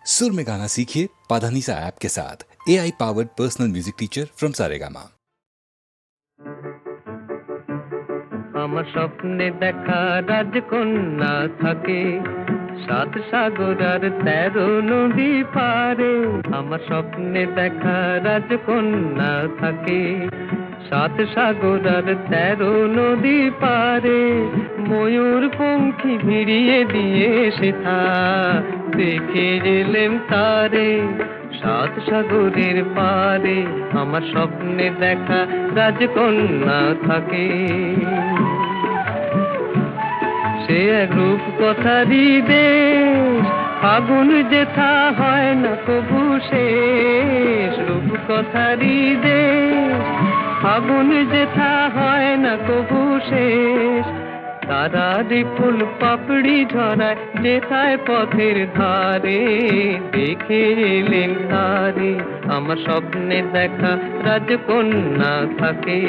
सुर में गाना सीखिए पाधानीसा ऐप के साथ। AI powered personal music teacher from Saregama. আমার স্বপ্নে দেখা রাজকন্যা থাকে 7 সাগর আর 13 নদী পারে। আমার স্বপ্নে দেখা রাজকন্যা থাকে 7 সাগর আর 13 নদী পারে। ময়ূর পঙ্খী ভিড়িয়ে দিয়ে সেথা দেখে এলেম তারে 7 সাগরের পারে। আমার স্বপ্নে দেখা রাজকন্যা থাকে। সে এক রূপ কথারই দেশ, ফাগুন যেথা হয় না কবু শেষ। রূপ কথারই দেশ, ফাগুন যেথা হয় না কবু শেষ। তারারি ফুল পাপড়ি ঝরায় যেথায় পথের ধারে দেখে এলেন তারে। আমার স্বপ্নে দেখা রাজকন্যা থাকে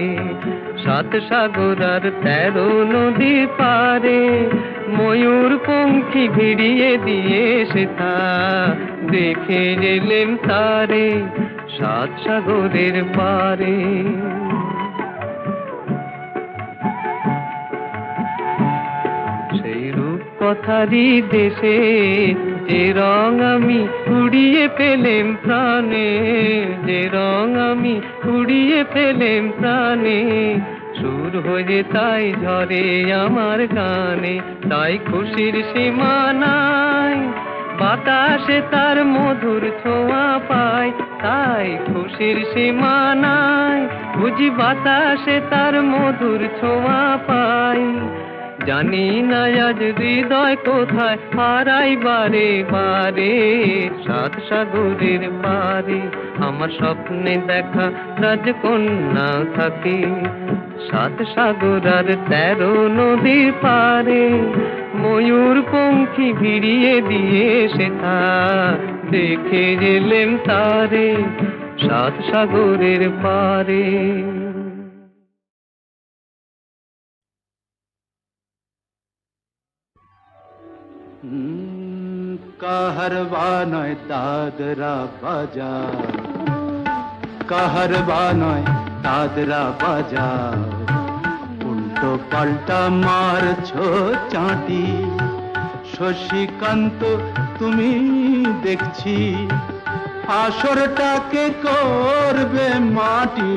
7 সাগর আর 13 নদী পারে। ময়ূর পঙ্খী ভিড়িয়ে দিয়ে সেথা দেখে এলেন তারে 7 সাগরের পারে। কথারই দেশে যে রং আমি কুড়িয়ে পেলেম প্রাণে, যে রং আমি কুড়িয়ে পেলেম প্রাণে। সুর হয়ে তাই ঝরে আমার গানে, তাই খুশির সীমা নাই। বাতাসে তার মধুর ছোঁয়া পায়, তাই খুশির সীমা নাই। বুঝি বাতাসে তার মধুর ছোঁয়া পাই। জানি না আজ হৃদয় কোথায় হারাই বারে বারে 7 সাগরের পারে। আমার স্বপ্নে দেখা রাজকন্যা থাকে 7 সাগর আর 13 নদীর পারে। ময়ূর পঙ্খী ভিড়িয়ে দিয়ে সেথা দেখে এলেম তারে 7 সাগরের পারে। কাহারবা নয় দাদরা বাজার, কাহারবা নয় দাদরা বাজার। উল্টো পাল্টা মারছো চাঁটি, শশীকান্ত তুমি দেখছি আসরটাকে করবে মাটি।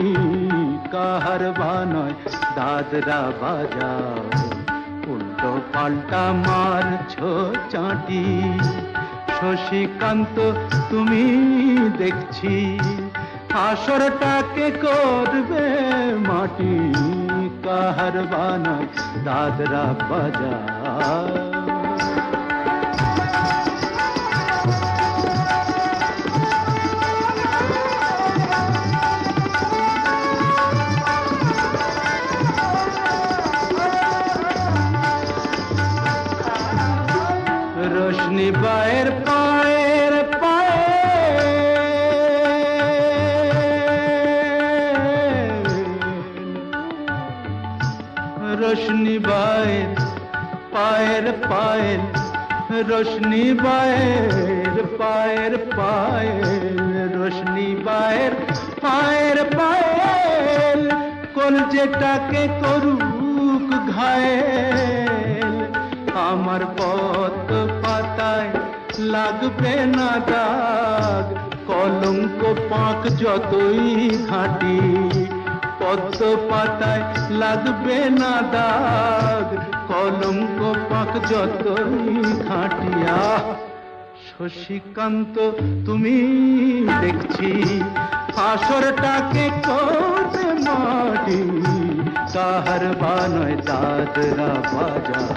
কাহারবা নয় দাদরা বাজার, উল্টো পাল্টা মারছো চাঁটি। শশীকান্ত তুমি দেখছি আসরটাকে করবে মাটি। কাহারবা নয় দাদরা বাজার। रोशनी बाहर पाएर पाए, रोशनी बाहर पाएर पाएर, रोशनी बाहर पाएर पाएर, रोशनी बाहर पाएर पाएर। কলজেটাকে করুক ঘায়েল, আমার পথ পাতায় লাগবে না দাগ। কলঙ্ক পাক যতই ঘাঁটি, পদ্ম পাতায় লাগবে না দাগ। কলঙ্ক পাক যতই ঘাঁটিয়া। শশীকান্ত তুমি দেখছি আসরটাকে করবে মাটি। কাহারবা নয় দাদরা বাজার।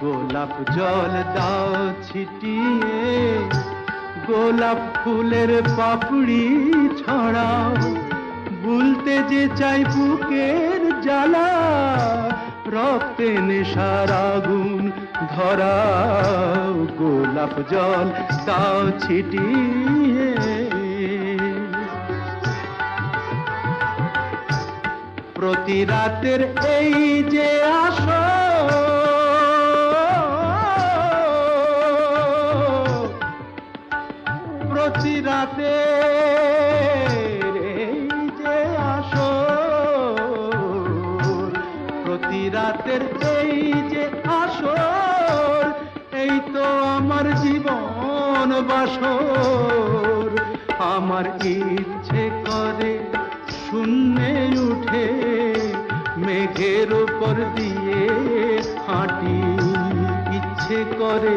গোলাপ জল দাও ছিটিয়ে, গোলাপ ফুলের পাপড়ি ছড়াও। ভুলতে যে চাই বুকের জ্বালা, রক্তে নেশার আগুন ধরাও গোলাপ জল দাও ছিটিয়ে। প্রতি রাতের এই যে আসর, প্রতি রাতের এই যে আসর, প্রতি রাতের এই যে আসর, এই তো আমার জীবন বাসর। আমার ইচ্ছে করে শূন্যে উঠে মেঘের উপর দিয়ে হাঁটি, ইচ্ছে করে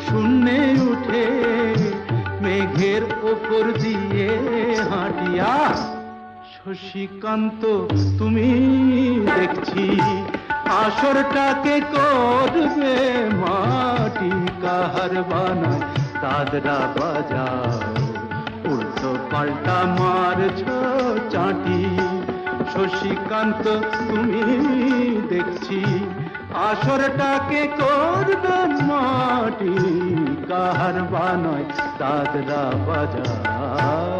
শূন্যে উঠে মেঘের উপর দিয়ে হাঁটিয়া। শশীকান্ত তুমি দেখছি আসরটাকে করবে মাটি, কাহার বানায় দাদরা বাজাও, উল্টো পাল্টা মারছ চাটি। শশীকান্ত তুমি দেখছি আসরটাকে করবে মাটি, কাহার বানায় দাদরা বাজাও।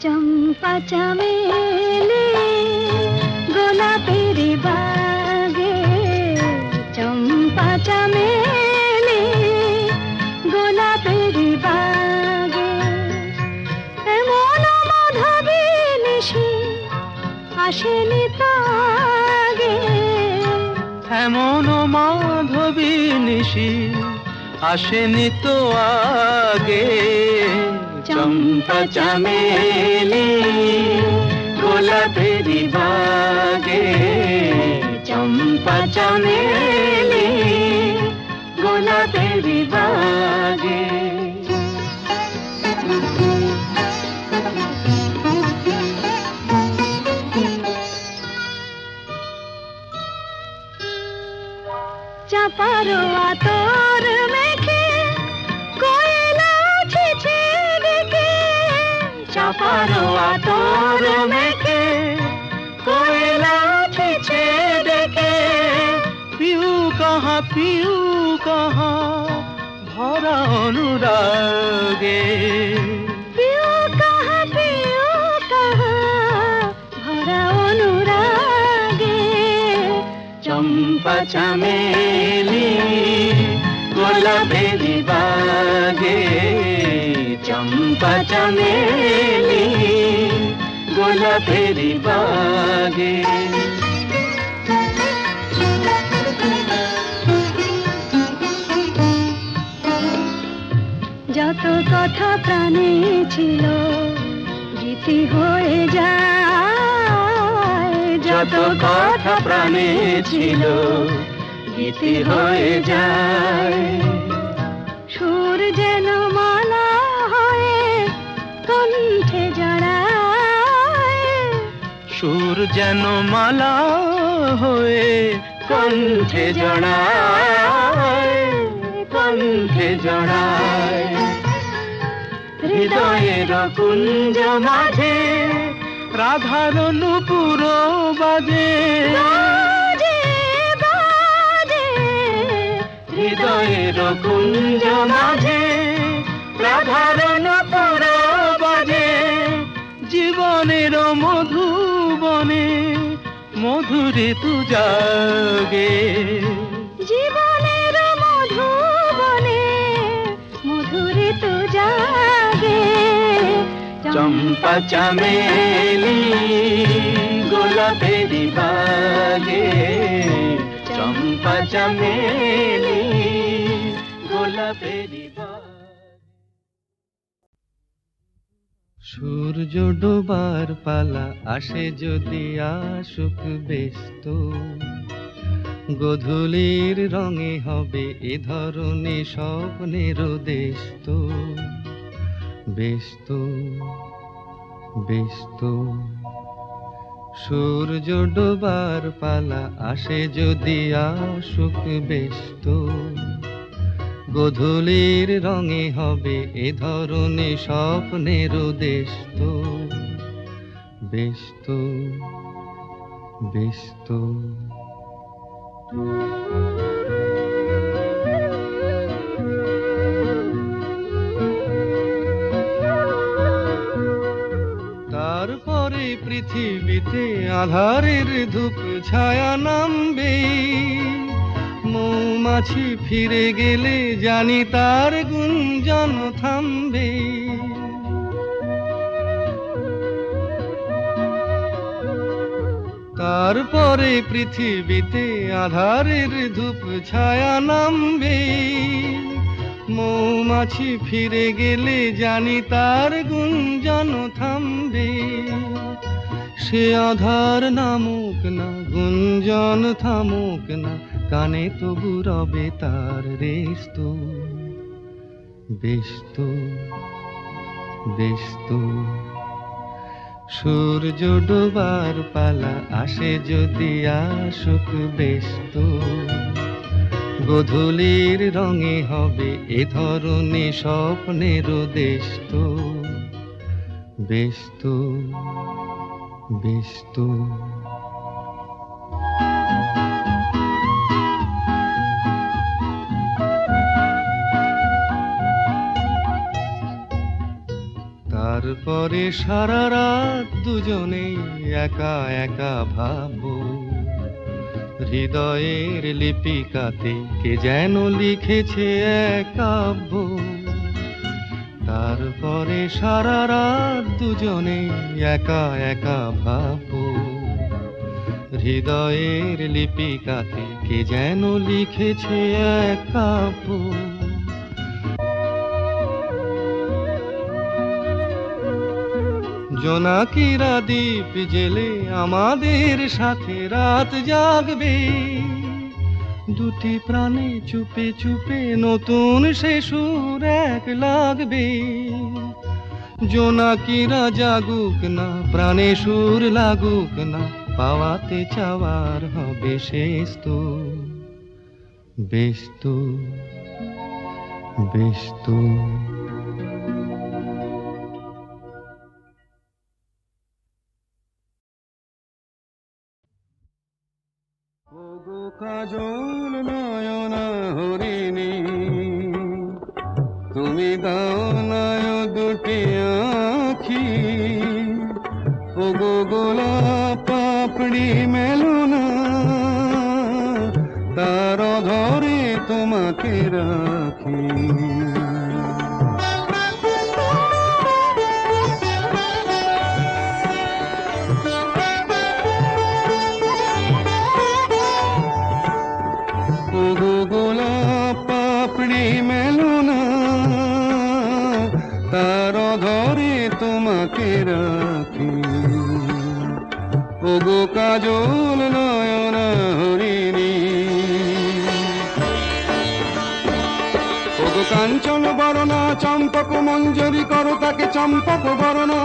চম্পা চামেলি গোলাপের বাগে, চম্পা চামেলি গোলাপের বাগে, এমন মাধবী নিশি আসেনি তো আগে, এমন মাধবী নিশি আসেনি তো আগে। চম্পা চামেলি গোলাপের বাগে, চম্পা চামেলি গোলাপের বাগে। চাপারো আতর মেখে কোয়েলা ছিছে ডেকে, চাপারো আতর মেখে কোয়েলা ছিছে ডেকে, পিউ কাহা ভরা অনুরাগে, পিউ কাহা ভরা অনুরাগে। চম্পা চামেলি গোলাপের বাগে, চম্পা চামেলি গোলাপের বাগে। যত কথা প্রাণে ছিল গীতি হয়ে যায়, যত কথা প্রাণে ছিল গীতি হয়ে যায়। সুর যেন মালা হয়ে কণ্ঠে জড়ায়, সুর যেন মালা হয়ে কণ্ঠে জড়ায়, কণ্ঠে জড়ায়। হৃদয়ের কুঞ্জ মাঝে রাধার নূপুর বাজে, বাজে বাজে। হৃদয়ের কুঞ্জ মাঝে রাধার নূপুর বাজে। জীবনের মধুবনে মধুরে তু জাগে, জীবনের মধুবনে মধুরে তো জাগে। চম্পা চামেলি গোলাপের বাগে, চম্পা চামেলি গোলাপের বাগে। সূর্য ডোবার পালা আসে যদি আসুক ব্যস্ত, গোধূলির রঙে হবে এ ধরনের স্বপ্নের দেশ তো, ব্যস্ত ব্যস্ত সূর্য ডোবার পালা আসে যদি আসুক বেশ তো, গোধূলির রঙে হবে এ ধরনের স্বপ্নের দেশ তো, বেশ তো, বেশ তো। তারপরে পৃথিবীতে আধারের ধূপ ছায়া নামবে, মৌমাছি ফিরে গেলে জানি তার গুঞ্জন থামবে। তারপরে পৃথিবীতে আধারের ধূপ ছায়া নামবে, মৌমাছি ফিরে গেলে জানি তার গুঞ্জন থামবে। সে আধার নামুক না, গুঞ্জন থামুক না, কানে তবু রবে তার রেশ তো, বেশ তো, বেশ তো। সূর্য ডোবার পালা আসে যদি আসুক বেশ তো, গোধূলির রঙে হবে এ ধরনের স্বপ্নের দেশ তো, বেশ তো, বেশ তো। তারপরে সারা রাত দুজনে একা একা ভাববো, হৃদয়ের লিপিকাতে কে যেন লিখেছে এক কাব্য। তারপরে সারা রাত দুজনে একা একা ভাববো, হৃদয়ের লিপিকাতে কে যেন লিখেছে এক কাব্য। জোনাকিরা দ্বীপ জেলে আমাদের সাথে রাত জাগবে, দুটি প্রাণে চুপে চুপে নতুন সে সুর এক লাগবে। জোনাকিরা জাগুক না, প্রাণে সুর লাগুক না, পাওয়াতে চাওয়ার হবে শেষ তো, বেশ তো, বেশ তো। কাজল নয়না হরিণী, তুমি দাও নয় দুটি আখি, ও গো গোলাপ পাপড়ি মেলো না, তার ধরে তোমাকে রাখি। মেলো না, তার ধরে তোমাকে রাখি, ও গো কাজল নয়না হরিণী। ও গো কাঞ্চন বরণা চম্পক মঞ্জরি করো তাকে চম্পক বরণা,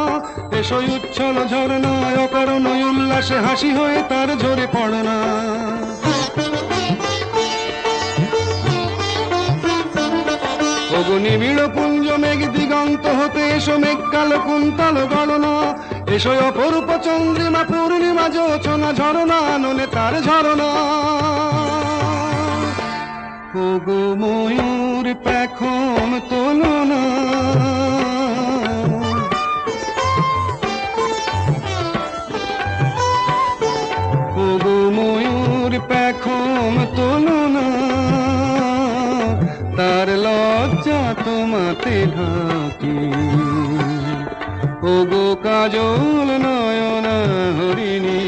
এসই উচ্ছল ঝরনা অকারণ উল্লাসে হাসি হয়ে তার ঝরে পড়না। নিবিড় পুঞ্জ মেঘ দিগন্ত হতে এসো মেঘ কালো কুন্তল গণনা, এসো অপরূপ চন্দ্রিমা পূর্ণিমা যোচনা ঝরনা নলে তার ঝরনা। ওগো ময়ূর পেখম তোলনা, ওগো ময়ূর পেখম তোলনা, তার লজ্জা তোমাতে ঢাকি, ও গো কাজল নয়না হরিণী।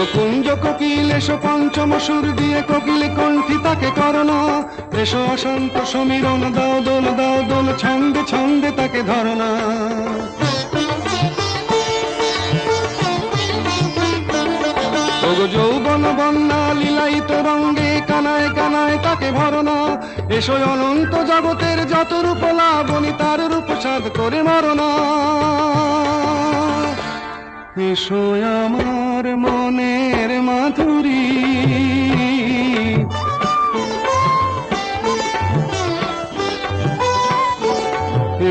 ওগো কুঞ্জ কোকিল এসো পঞ্চম সুর দিয়ে কোকিল কণ্ঠী তাকে করোনা, এসো অশান্ত সমীরণ দাও দোল ছন্দে ছন্দে তাকে ধরনা। ওগো যৌবন বন্যা লীলায়িত রঙ্গে কানায় কানায় তাকে ভরনা, এসো অনন্ত জগতের যত রূপ লাবণী তার রূপ সাধ করে মরনা। এসো আমার মনের মাধুরী,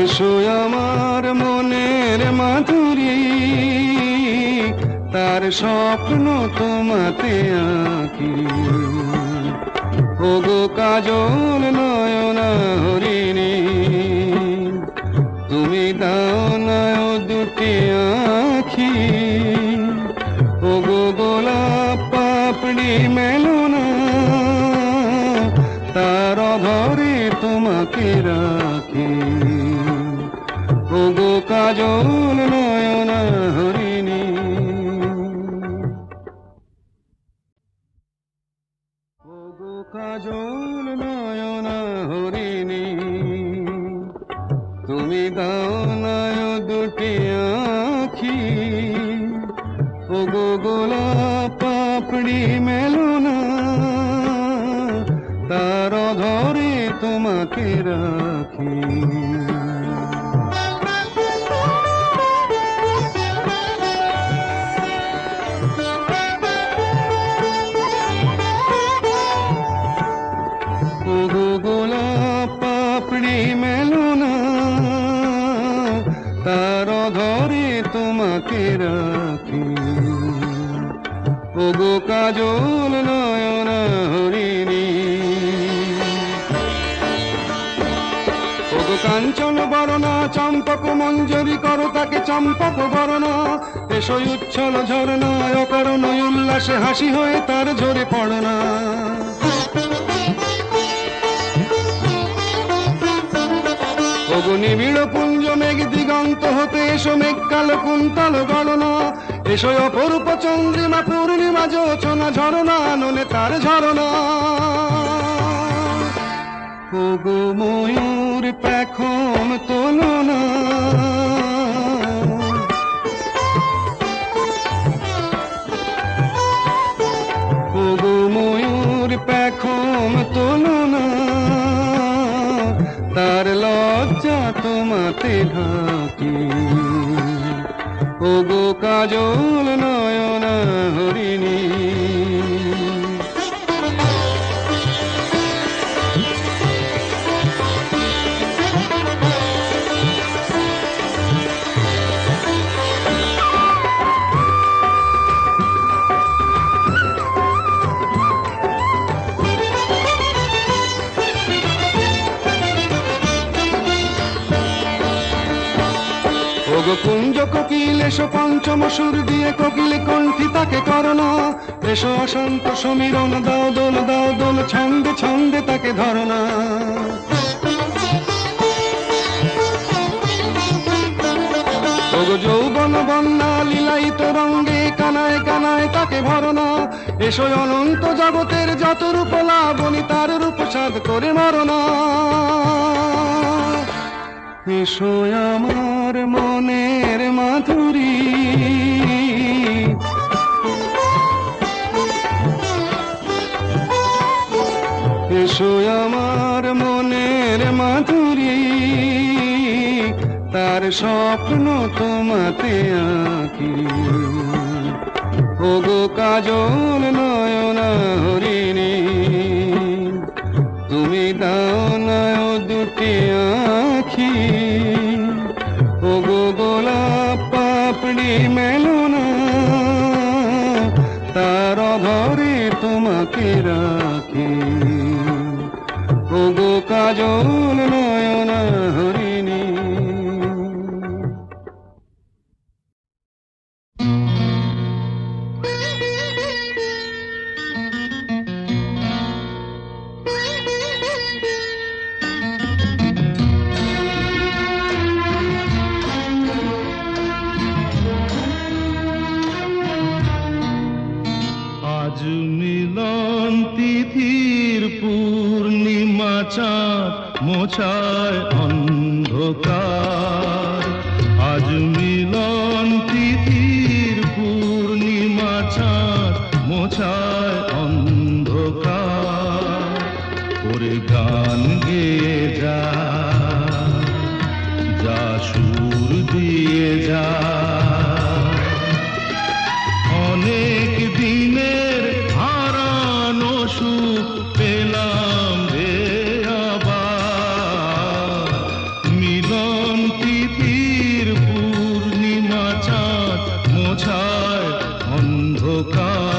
এসো আমার মনের মাধুরী, তার স্বপ্ন তোমাতে আঁকি। ওগো কাজল নয়না হরিণী, তুমি দাও নয় দুটি আঁখি। ওগো গোলাপ পাপড়ি মেলো না, তার ধরে তোমাকে রাখি। ওগো কাজল নয়না হরিণী, ওগো কাজল নয়না হরিণী, তুমি দাও নয় দুটি আঁখি। ওগো গোলাপ পাপড়ি মেলো না, তার ধরে তোমাকে রাখি। ওগো গোলাপ পাপড়ি মেলো না, তার ধরে তোমাকে রাখি। ওগো কাজল নয়না হরিণী, ওগো কাঞ্চন বরণা চম্পক মঞ্জরি করো তাকে চম্পক বরণা, এসো উচ্ছল ঝরনা অকারণ উল্লাসে হাসি হয়ে তার ঝরে পড়না। ওগো নিবিড় পুঞ্জ মেঘ দিগন্ত হতে এসো মেঘ কালো কুন্তল গণনা, এসো অপরূপ চন্দ্রিমা পূর্ণিমা যোচনা ঝরনা নলে তার ঝরনা। ওগো ময়ূর পেখম তোলনা, ওগো ময়ূর পেখম তোলনা, তার লজ্জা তোমাতে ঢাকি। ওগো কাজল নয়না হরিণী, ওগো কুঞ্জ কোকিল এসো পঞ্চম সুর দিয়ে কোকিল কণ্ঠী তাকে করোনা, এসো অশান্ত সমীরণ দাও দোল ছন্দে ছন্দে তাকে ধরনা। ওগো যৌবন বন্যা লীলায়িত রঙ্গে কানায় কানায় তাকে ভরনা, এসো অনন্ত জগতের যত রূপ লাবণী তার রূপ সাধ করে মরনা। এসো আমার মনের মাধুরী, এসো আমার মনের মাধুরী, তার স্বপ্ন তোমাতে আঁকি। ওগো কাজল নয়না হরিণী, তুমি দাও নয় দুটি আঁখি। ওগো গোলাপ পাপড়ি মেলো না, তার ধরে তোমাকে রাখি। ওগো কাজল নয়না হরিণী, চাঁদ মোছায় অন্ধকার, আজ মিলন তিথির পূর্ণিমা চাঁদ মোছায় অন্ধকার। ওরে গান গেয়ে যা, যা সুর দিয়ে যা, অনেক দিনের হারানো সুখ পেলাম রে আবার। মিলন তিথির পূর্ণিমা চাঁদ মোছায় অন্ধকার।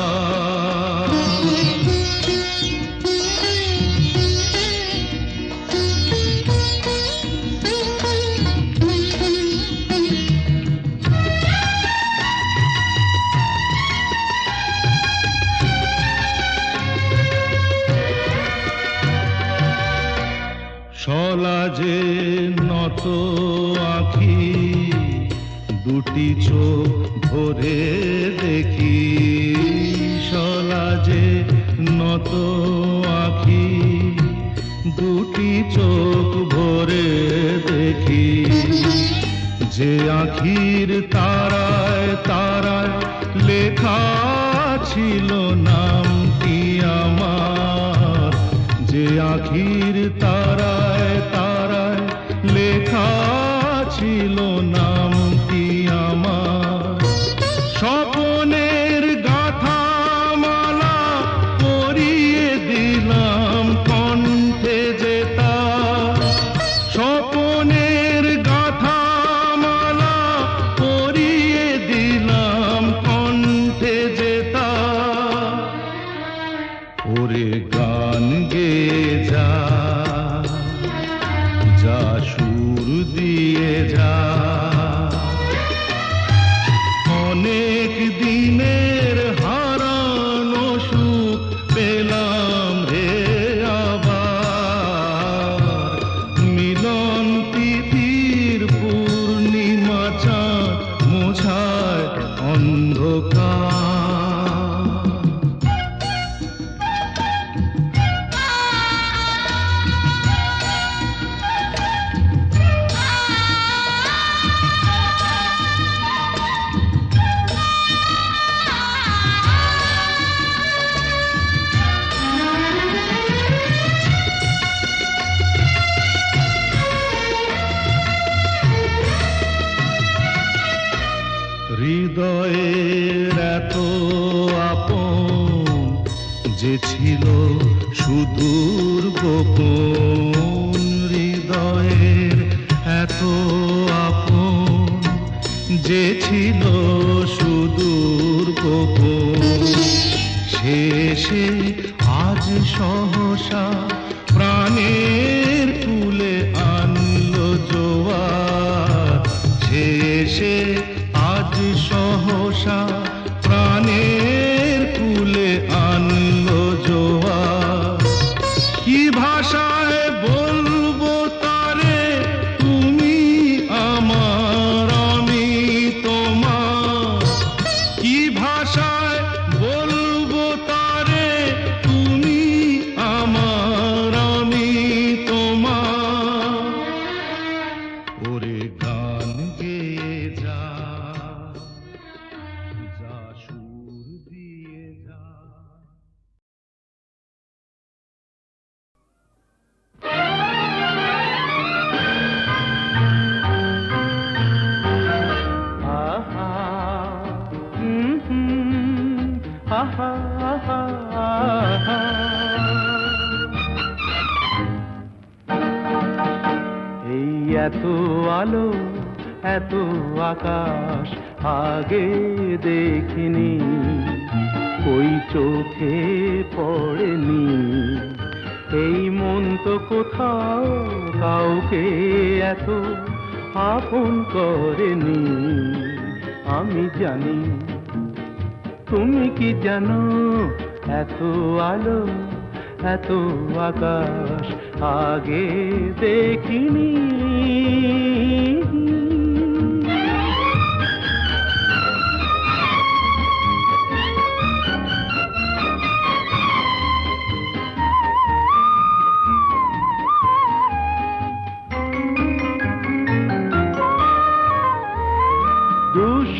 সলাজে নত আঁখি, দুটি চোখ ভরে দেখি। সলাজে নত আঁখি, দুটি চোখ ভরে দেখি। যে আঁখির তারায় তারায় লেখা ছিল নামটি আমার, যে আঁখির তারায় তারায় লেখা ছিল নামটি আমার। স্বপনের গাথা মালা পরিয়ে দিলাম কণ্ঠে যেতা। স্বপনের গাথা মালা পরিয়ে দিলাম কণ্ঠে যেতা। ওরে গান গেয়ে যা, যা সুর দিয়ে যা, অনেক দিনের হারানো সুখ পেলাম রে আবার। মিলন তিথির পূর্ণিমা চাঁদ মোছায় অন্ধকার। হৃদয়ের এত আপন যে ছিল সুদূর গোপন। হৃদয়ের এত আপন যে ছিল সুদূর গোপন। শেষে আজ সহসা প্রাণের কুলে আনলো জোয়ার। শেষে আজ সহসা প্রাণের কুলে আনলো জোয়ার। কি ভাষায় বলবো তারে, তুমি আমার আমি তোমার। কি ভাষায় বলবো তারে, তুমি আমার আমি তোমার। ওরে গান গেয়ে যা, যা সুর দিয়ে যা। আহা, আহা, আহা, আহা। এই এত আলো, এত আকাশ আগে দেখিনি, ওই চোখে পড়েনি। এই মন তো কোথাও কাউকে এত আপন করেনি। আমি জানি, তুমি কি জানো, এত আলো, এত আকাশ আগে দেখিনি।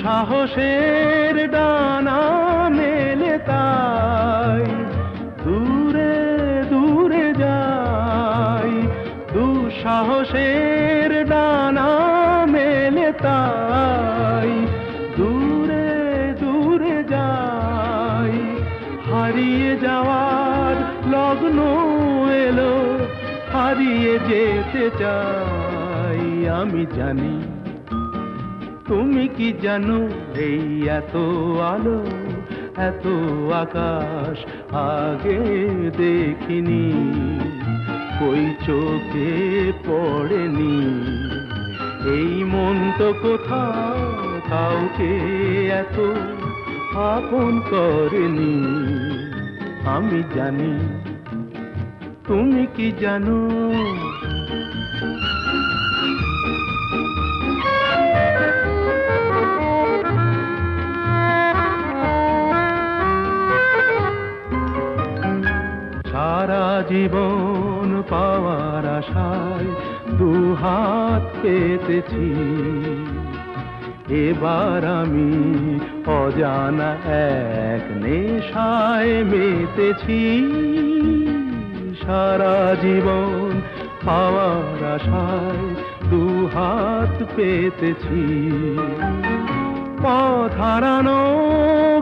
দুঃসাহসের ডানা মেলে তাই দূরে দূরে যাই, দুঃসাহসের ডানা মেলে তাই দূরে দূরে যাই। হারিয়ে যাওয়ার লগ্ন এলো, হারিয়ে যেতে চাই। আমি জানি তুমি কি জানো, এই এত আলো এত আকাশ আগে দেখিনি, কই চোখে পড়েনি। এই মন তো কোথাও কাউকে এত আপন করেনি। আমি জানি তুমি কি জানো। সারা জীবন পাওয়ার আশায় দুহাত পেতেছি, এবার আমি অজানা এক নেশায় মেতেছি। সারা জীবন পাওয়ার আশায় দুহাত পেতেছি, পথ হারানো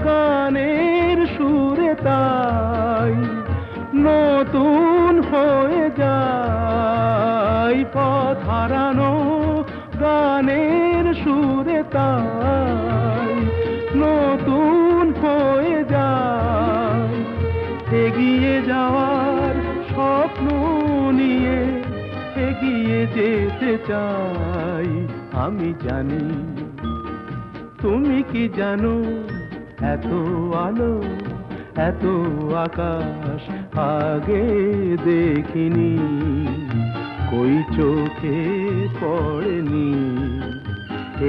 গানের সুরে তাই নতুন হয়ে যায়। পথ হারানো গানের সুরে তাই নতুন হয়ে যায়। এগিয়ে যাওয়ার স্বপ্ন নিয়ে এগিয়ে যেতে চাই। আমি জানি তুমি কি জানো, এত আলো এত আকাশ আগে দেখিনি, কই চোখে পড়েনি।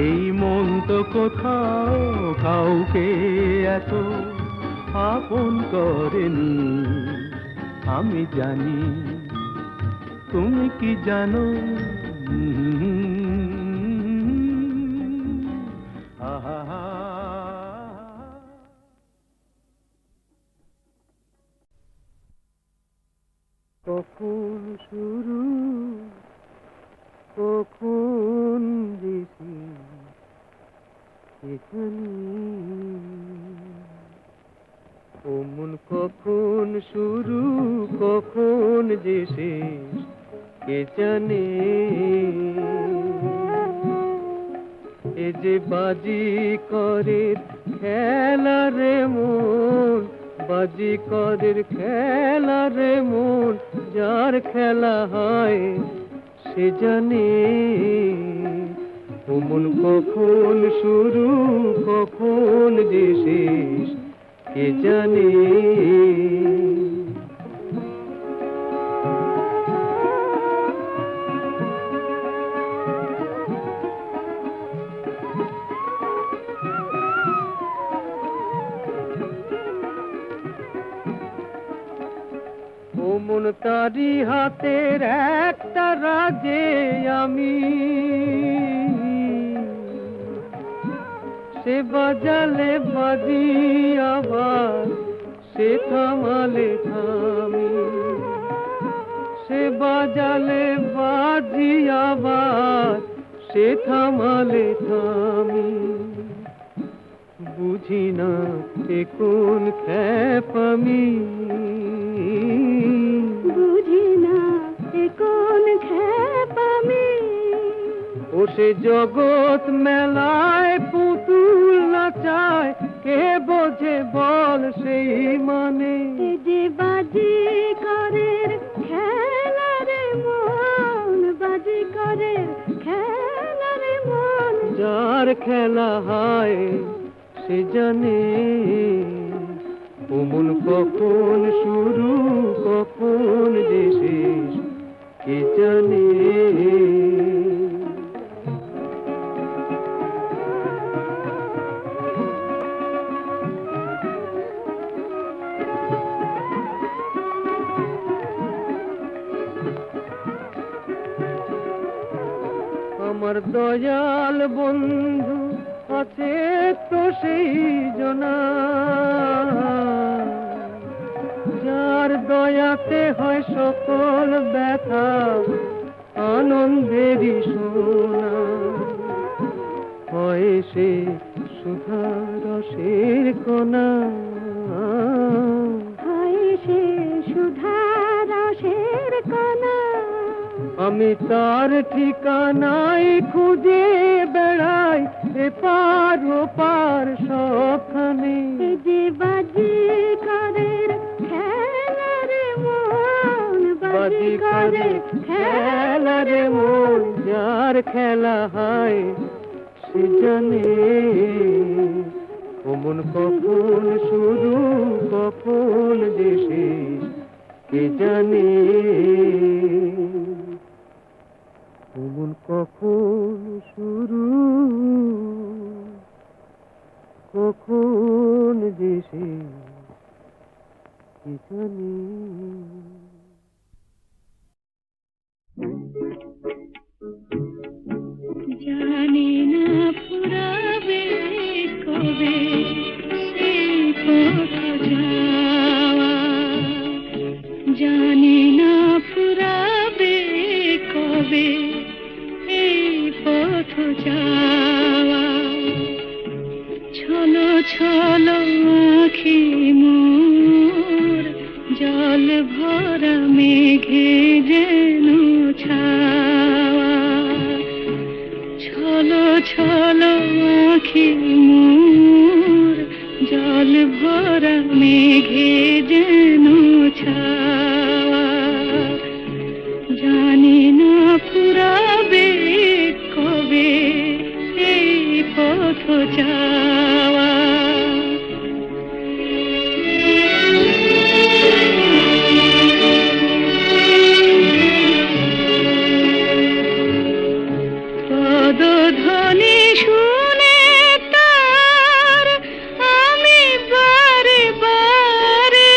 এই মন তো কোথাও কাউকে এত আপন করেনি। আমি জানি তুমি কি জানো। আহা কখন শুরু কখন বেশি এখানে, ও মন কখন শুরু কখন যে শেষ কে জানে। এ যে বাজি করে খেলা রে মন, বাজি করের খেলা রে মন, যার খেলা হয় সে জানে। ও মন কখন শুরু কখন যে শেষ কে জানে। ও মন তারি হাতের একটা রাজে আমি, সে বাজালে বাজি আবার সে থামালে থামি, সে বাজালে বাজি আবার সে থামালে থামি। বুঝি না এ কোন খ্যাপামি, বুঝি না এ কোন খ্যাপামি। ও সে জগৎ মেলায় পুতুল নাচায়, কে বোঝে বল সেই মানে। এ যে বাজি করের খেলা রে মন, বাজি করের খেলা রে মন, যার খেলা হয় সে জানে। ও মন কখন শুরু কখন যে শেষ কে জানে। আমার দয়াল বন্ধু আছে তো সেই জনা, যার দয়াতে হয় সকল ব্যথা আনন্দেরই সোনা, হয় সে সুধা রসের কণা, হয় সে সুধা রসের কণা। আমি তার ঠিকানায় খুঁজে বেড়াই এপার ওপার সবখানে। এ যে বাজিকরের খেলা রে মন, বাজিকরের খেলা রে মন, যার খেলা হয় সে জানে কখন কখন শুরু কখন যে শেষ কে জানে, কখন কখন শুরু কখন যে শেষ কে জানে। জানি না ফুরাবে কবে সেই পথ যাওয়া, জানি না ফুরাবে কবে এই পথ যাওয়া। ছলো ছলো আঁখি মোর জল ভরা মেঘে যেন ছাওয়া, ছলো ছলো আঁখি মোর জল ভরা মেঘে যেন ছাওয়া। জানি না ফুরাবে কবে এই পথ যাওয়া। পদধ্বনি শুনে তার আমি বারে বারে,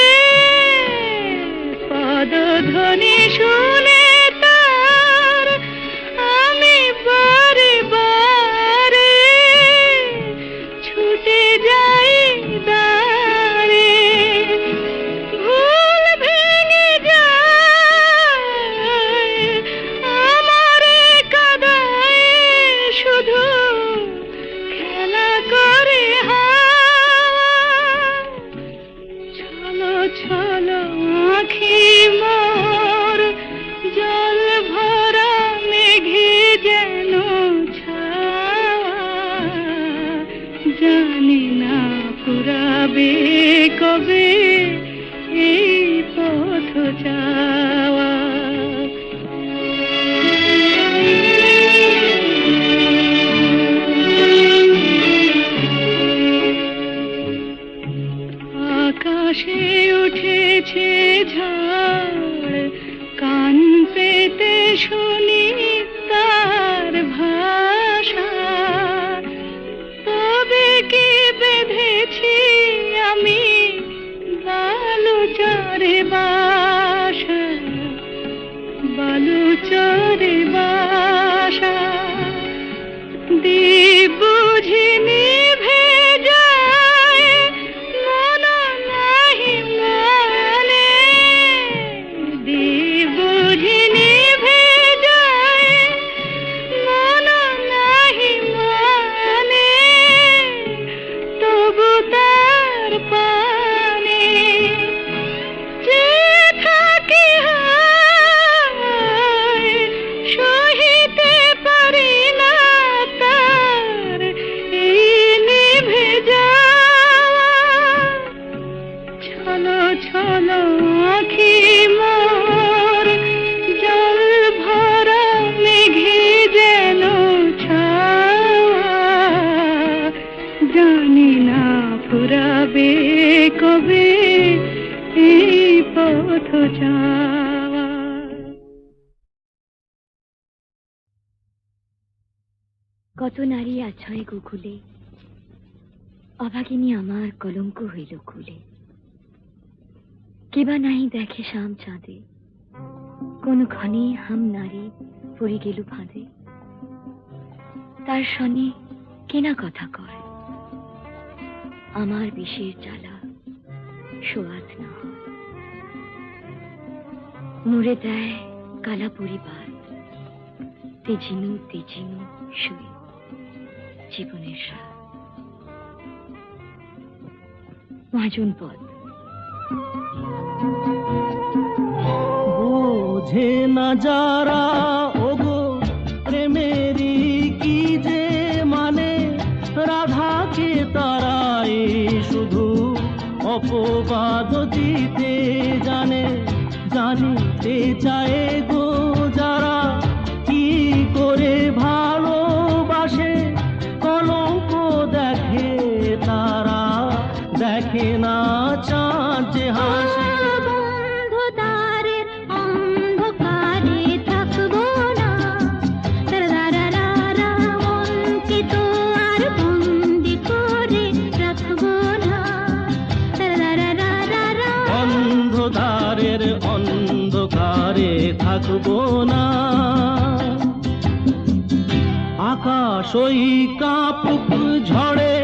পদধ্বনি শুনে তার আমি বারে বারে ছুটে যাই দাঁড়ে, ভুল ভেঙে যায় আমারে কাদায় শুধু খেলা করে হাওয়া। ছলো ছলো আঁখি মোর জল ভরা মেঘে যেন ছাওয়া, জানি না ফুরাবে কবে এই পথ যাওয়া। আকাশে উঠেছে ঝড়, কান পেতে শুনি তার ভাষা, তবে কি বেঁধেছি আমি বালুচরে বাসা, বালুচরে বাসা। দীপ বুঝি নিভে যায় মন নাহি মানে, দীপ বুঝি নিভে যায় মন নাহি মানে, তবু তার পানে যে থাকি হায় সহিতে পারি না তার এই নিভে যাওয়া। ছলো ছলো আঁখি মোর জল ভরা মেঘে যেন ছাওয়া, জানি না ফুরাবে কবে এই পথ যাওয়া। কত নারী আছয় গোকুলে, অভাগিনী আমার কলঙ্ক হইল খুলে। কেবা নাই দেখে শাম চাঁদে, কোন ক্ষণে হাম নারী পড়ে গেল ফাঁদে। তার সনে কেনা কথা কয় আমার বিষের জ্বালা সোয়াদ না হয়। মুড়ে দেয় কালা পরিবার তেজিনু তেজিনু শুয়ে জীবনের স্বাদ। মহাজন পদ। বোঝে না যারা ওগো প্রেমেরই কি যে মানে, রাধাকে তারাই শুধু অপবাদ দিতে জানে। জানিতে চায় গো যারা কি করে ভালোবাসে, কলঙ্ক দেখে তারা, দেখে না চাঁদ যে হাসে। বন্ধুদারের অন্ধকারে থাকবো না, তারারারা মনকে তো আর বন্দি করে রাখবো না, তারারারা অন্ধকারের অন্ধকারে থাকবো না। আকাশ ওই কাপুক ঝড়ে